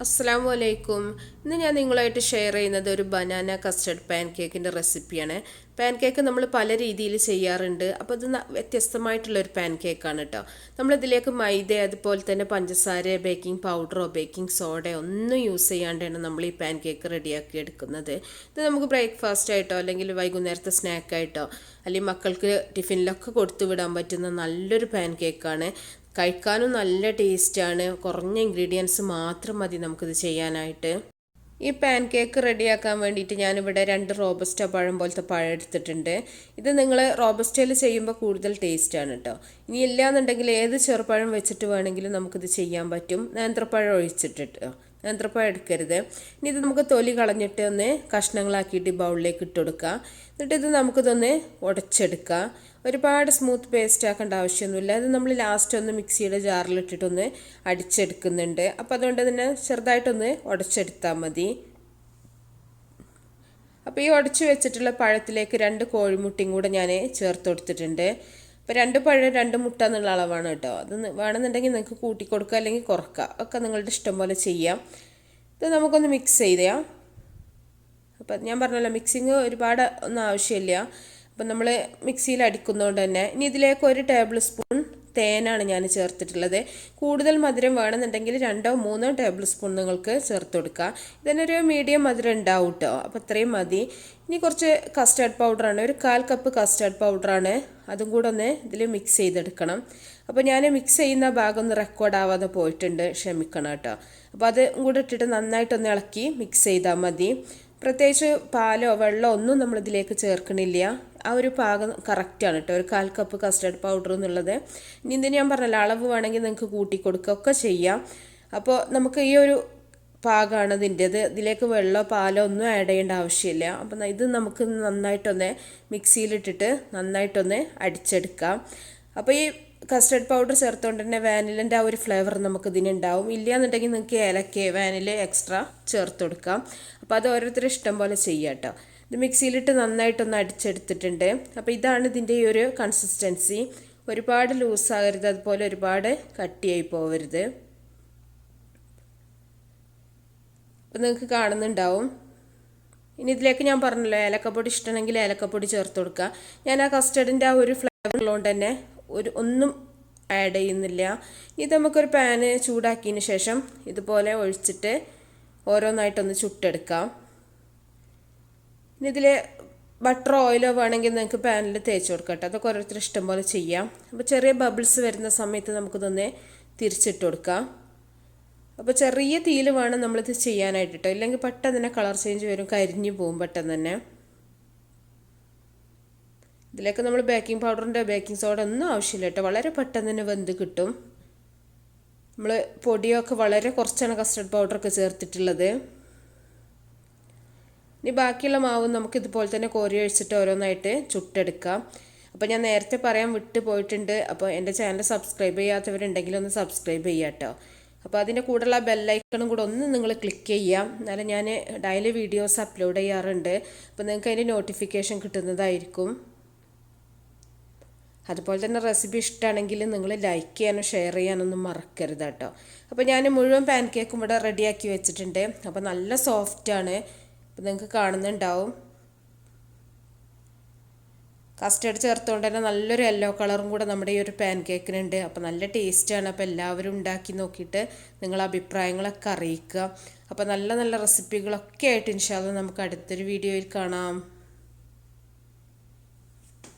അസ്സലാമു അലൈക്കും. ഇന്ന് ഞാൻ നിങ്ങളുമായിട്ട് ഷെയർ ചെയ്യുന്നത് ഒരു ബനാന കസ്റ്റർഡ് പാൻ കേക്കിൻ്റെ റെസിപ്പിയാണ്. പാൻ കേക്ക് നമ്മൾ പല രീതിയിൽ ചെയ്യാറുണ്ട്. അപ്പോൾ ഇത് വ്യത്യസ്തമായിട്ടുള്ളൊരു പാൻ കേക്കാണ് കേട്ടോ. നമ്മളിതിലേക്ക് മൈദ അതുപോലെ തന്നെ പഞ്ചസാര, ബേക്കിംഗ് പൗഡറോ ബേക്കിംഗ് സോഡയോ ഒന്നും യൂസ് ചെയ്യാണ്ടാണ് നമ്മൾ ഈ പാൻ കേക്ക് റെഡിയാക്കി എടുക്കുന്നത്. ഇത് നമുക്ക് ബ്രേക്ക്ഫാസ്റ്റ് ആയിട്ടോ അല്ലെങ്കിൽ വൈകുന്നേരത്തെ സ്നാക്കായിട്ടോ അല്ലെങ്കിൽ മക്കൾക്ക് ടിഫിനിലൊക്കെ കൊടുത്തു വിടാൻ പറ്റുന്ന നല്ലൊരു പാൻ കേക്കാണ്. കഴിക്കാനും നല്ല ടേസ്റ്റാണ്. കുറഞ്ഞ ഇൻഗ്രീഡിയൻസ് മാത്രം മതി നമുക്കിത് ചെയ്യാനായിട്ട്. ഈ പാൻ കേക്ക് റെഡിയാക്കാൻ വേണ്ടിയിട്ട് ഞാനിവിടെ 2 റോബസ്റ്റ പഴം പോലത്തെ പഴം എടുത്തിട്ടുണ്ട്. ഇത് നിങ്ങൾ റോബസ്റ്റയിൽ ചെയ്യുമ്പോൾ കൂടുതൽ ടേസ്റ്റാണ് കേട്ടോ. ഇനി ഇല്ലയെന്നുണ്ടെങ്കിൽ ഏത് ചെറുപഴം വെച്ചിട്ട് വേണമെങ്കിലും നമുക്കിത് ചെയ്യാൻ പറ്റും. നേന്ത്രപ്പഴം ഒഴിച്ചിട്ടിട്ടോ, നേന്ത്രപ്പഴം എടുക്കരുത്. ഇനി ഇത് നമുക്ക് തൊലി കളഞ്ഞിട്ട് ഒന്ന് കഷ്ണങ്ങളാക്കിയിട്ട് ബൗളിലേക്ക് ഇട്ട് കൊടുക്കുക. എന്നിട്ട് ഇത് നമുക്കിതൊന്ന് ഉടച്ചെടുക്കുക. ഒരുപാട് സ്മൂത്ത് പേസ്റ്റ് ആക്കേണ്ട ആവശ്യമൊന്നുമില്ല. അത് നമ്മൾ ലാസ്റ്റ് ഒന്ന് മിക്സിയുടെ ജാറിലിട്ടിട്ടൊന്ന് അടിച്ചെടുക്കുന്നുണ്ട്. അപ്പോൾ അതുകൊണ്ട് തന്നെ ചെറുതായിട്ടൊന്ന് ഉടച്ചെടുത്താൽ മതി. അപ്പോൾ ഈ ഉടച്ച് വെച്ചിട്ടുള്ള പഴത്തിലേക്ക് 2 കോഴിമുട്ടയും കൂടെ ഞാൻ ചേർത്ത് കൊടുത്തിട്ടുണ്ട്. അപ്പോൾ 2 പഴം 2 മുട്ട എന്നുള്ള അളവാണ് കേട്ടോ. അത് വേണമെന്നുണ്ടെങ്കിൽ നിങ്ങൾക്ക് കൂട്ടിക്കൊടുക്കുക അല്ലെങ്കിൽ കുറക്കുക, ഒക്കെ നിങ്ങളുടെ ഇഷ്ടം പോലെ ചെയ്യാം. ഇത് നമുക്കൊന്ന് മിക്സ് ചെയ്യാം. അപ്പം ഞാൻ പറഞ്ഞല്ലോ, മിക്സിങ് ഒരുപാട് ഒന്നും ആവശ്യമില്ല. അപ്പം നമ്മൾ മിക്സിയിൽ അടിക്കുന്നതുകൊണ്ട് തന്നെ. ഇനി ഇതിലേക്ക് 1 ടേബിൾ സ്പൂൺ തേനാണ് ഞാൻ ചേർത്തിട്ടുള്ളത്. കൂടുതൽ മധുരം വേണമെന്നുണ്ടെങ്കിൽ 2 or 3 ടേബിൾ സ്പൂൺ നിങ്ങൾക്ക് ചേർത്ത് കൊടുക്കുക. ഇതിനൊരു മീഡിയം മധുരം ഉണ്ടാവും കേട്ടോ. അപ്പോൾ അത്രയും മതി. ഇനി കുറച്ച് കസ്റ്റർഡ് പൗഡറാണ്, ഒരു 1/4 കപ്പ് കസ്റ്റർഡ് പൗഡറാണ്. അതും കൂടെ ഒന്ന് ഇതിൽ മിക്സ് ചെയ്തെടുക്കണം. അപ്പോൾ ഞാൻ മിക്സ് ചെയ്യുന്ന ഭാഗം ഒന്ന് റെക്കോർഡ് ആവാതെ പോയിട്ടുണ്ട്, ക്ഷമിക്കണം കേട്ടോ. അപ്പോൾ അത് കൂടെ ഇട്ടിട്ട് നന്നായിട്ടൊന്ന് ഇളക്കി മിക്സ് ചെയ്താൽ മതി. പ്രത്യേകിച്ച് പാലോ വെള്ളമോ ഒന്നും നമ്മളിതിലേക്ക് ചേർക്കണില്ല. ആ ഒരു പാകം കറക്റ്റാണ് കേട്ടോ, ഒരു 1/4 കപ്പ് കസ്റ്റർഡ് പൗഡർ എന്നുള്ളത്. ഇനി ഇതിന് ഞാൻ പറഞ്ഞല്ലോ, അളവ് വേണമെങ്കിൽ നിങ്ങൾക്ക് കൂട്ടിക്കൊടുക്കുകയൊക്കെ ചെയ്യാം. അപ്പോൾ നമുക്ക് ഈ ഒരു പാകമാണ് ഇതിൻ്റെത്. ഇതിലേക്ക് വെള്ളമോ പാലോ ഒന്നും ആഡ് ചെയ്യേണ്ട ആവശ്യമില്ല. അപ്പം ഇത് നമുക്ക് നന്നായിട്ടൊന്ന് മിക്സിയിലിട്ടിട്ട് നന്നായിട്ടൊന്ന് അടിച്ചെടുക്കാം. അപ്പോൾ ഈ കസ്റ്റർഡ് പൗഡർ ചേർത്തുകൊണ്ട് തന്നെ വാനിലിൻ്റെ ആ ഒരു ഫ്ലേവർ നമുക്ക് ഇതിനുണ്ടാവും. ഇല്ലയെന്നുണ്ടെങ്കിൽ നിങ്ങൾക്ക് ഏലക്ക വാനില എക്സ്ട്രാ ചേർത്ത് കൊടുക്കാം. അപ്പോൾ അത് ഓരോരുത്തരും ഇഷ്ടം പോലെ ചെയ്യാം കേട്ടോ. ഇത് മിക്സിയിലിട്ട് നന്നായിട്ടൊന്ന് അടിച്ചെടുത്തിട്ടുണ്ട്. അപ്പോൾ ഇതാണ് ഇതിൻ്റെ ഈ ഒരു കൺസിസ്റ്റൻസി. ഒരുപാട് ലൂസാകരുത്, അതുപോലെ ഒരുപാട് കട്ടിയായി പോകരുത്. അപ്പോൾ നിങ്ങൾക്ക് കാണുന്നുണ്ടാവും. ഇനി ഇതിലേക്ക് ഞാൻ പറഞ്ഞല്ലോ, ഏലക്കപ്പൊടി ഇഷ്ടമാണെങ്കിൽ ഏലക്കപ്പൊടി ചേർത്ത് കൊടുക്കുക. ഞാൻ ആ കസ്റ്റർഡിൻ്റെ ആ ഒരു ഫ്ലേവർ ഉള്ളതുകൊണ്ട് തന്നെ ഒന്നും ആഡ് ചെയ്യുന്നില്ല. ഇത് നമുക്കൊരു പാന് ചൂടാക്കിയതിന് ശേഷം ഇതുപോലെ ഒഴിച്ചിട്ട് ഓരോന്നായിട്ടൊന്ന് ചുട്ടെടുക്കാം. ഇനി ഇതിൽ ബട്ടറോ ഓയിലോ വേണമെങ്കിൽ നിങ്ങൾക്ക് പാനിൽ തേച്ച് കൊടുക്കട്ടെ. അതൊക്കെ ഓരോരുത്തർ ഇഷ്ടം പോലെ ചെയ്യാം. അപ്പോൾ ചെറിയ ബബിൾസ് വരുന്ന സമയത്ത് നമുക്കിതൊന്ന് തിരിച്ചിട്ട് കൊടുക്കാം. അപ്പോൾ ചെറിയ തീയിൽ വേണം നമ്മളിത് ചെയ്യാനായിട്ട് കേട്ടോ, ഇല്ലെങ്കിൽ പെട്ടെന്ന് തന്നെ കളർ ചേഞ്ച് വരും, കരിഞ്ഞു പോകും പെട്ടെന്ന് തന്നെ. ഇതിലേക്ക് നമ്മൾ ബേക്കിംഗ് പൗഡറിൻ്റെ ബേക്കിംഗ് സോഡ ഒന്നും ആവശ്യമില്ല കേട്ടോ, വളരെ പെട്ടെന്ന് തന്നെ വെന്ത് കിട്ടും. നമ്മൾ പൊടിയൊക്കെ വളരെ കുറച്ചാണ് കസ്റ്റർഡ് പൗഡറൊക്കെ ചേർത്തിട്ടുള്ളത്. ഇനി ബാക്കിയുള്ള മാവ് നമുക്ക് ഇതുപോലെ തന്നെ കോരി ഒഴിച്ചിട്ട് ഓരോന്നായിട്ട് ചുട്ടെടുക്കാം. അപ്പോൾ ഞാൻ നേരത്തെ പറയാൻ വിട്ടു പോയിട്ടുണ്ട്. അപ്പോൾ എൻ്റെ ചാനൽ സബ്സ്ക്രൈബ് ചെയ്യാത്തവരുണ്ടെങ്കിൽ ഒന്ന് സബ്സ്ക്രൈബ് ചെയ്യാം കേട്ടോ. അപ്പോൾ അതിൻ്റെ കൂടെയുള്ള ബെല്ലൈക്കണും കൂടെ ഒന്ന് നിങ്ങൾ ക്ലിക്ക് ചെയ്യാം. എന്നാലും ഞാൻ ഡെയിലി വീഡിയോസ് അപ്ലോഡ് ചെയ്യാറുണ്ട്. അപ്പോൾ നിങ്ങൾക്ക് അതിൻ്റെ നോട്ടിഫിക്കേഷൻ കിട്ടുന്നതായിരിക്കും. അതുപോലെ തന്നെ റെസിപ്പി ഇഷ്ടമാണെങ്കിൽ നിങ്ങൾ ലൈക്ക് ചെയ്യാനും ഷെയർ ചെയ്യാനൊന്നും മറക്കരുത് കേട്ടോ. അപ്പോൾ ഞാൻ മുഴുവൻ പാൻ കേക്കും ഇവിടെ റെഡിയാക്കി വെച്ചിട്ടുണ്ട്. അപ്പോൾ നല്ല സോഫ്റ്റാണ്. അപ്പോൾ നിങ്ങൾക്ക് കാണുന്നുണ്ടാവും. കസ്റ്റർഡ് ചേർത്തുകൊണ്ട് തന്നെ നല്ലൊരു യെല്ലോ കളറും കൂടെ നമ്മുടെ ഈ ഒരു പാൻ കേക്കിനുണ്ട്. അപ്പോൾ നല്ല ടേസ്റ്റാണ്. അപ്പോൾ എല്ലാവരും ഉണ്ടാക്കി നോക്കിയിട്ട് നിങ്ങളുടെ അഭിപ്രായങ്ങളൊക്കെ അറിയിക്കുക. അപ്പോൾ നല്ല നല്ല റെസിപ്പികളൊക്കെ ആയിട്ട് ഇൻഷാ അല്ലാഹ് നമുക്ക് അടുത്തൊരു വീഡിയോയിൽ കാണാം.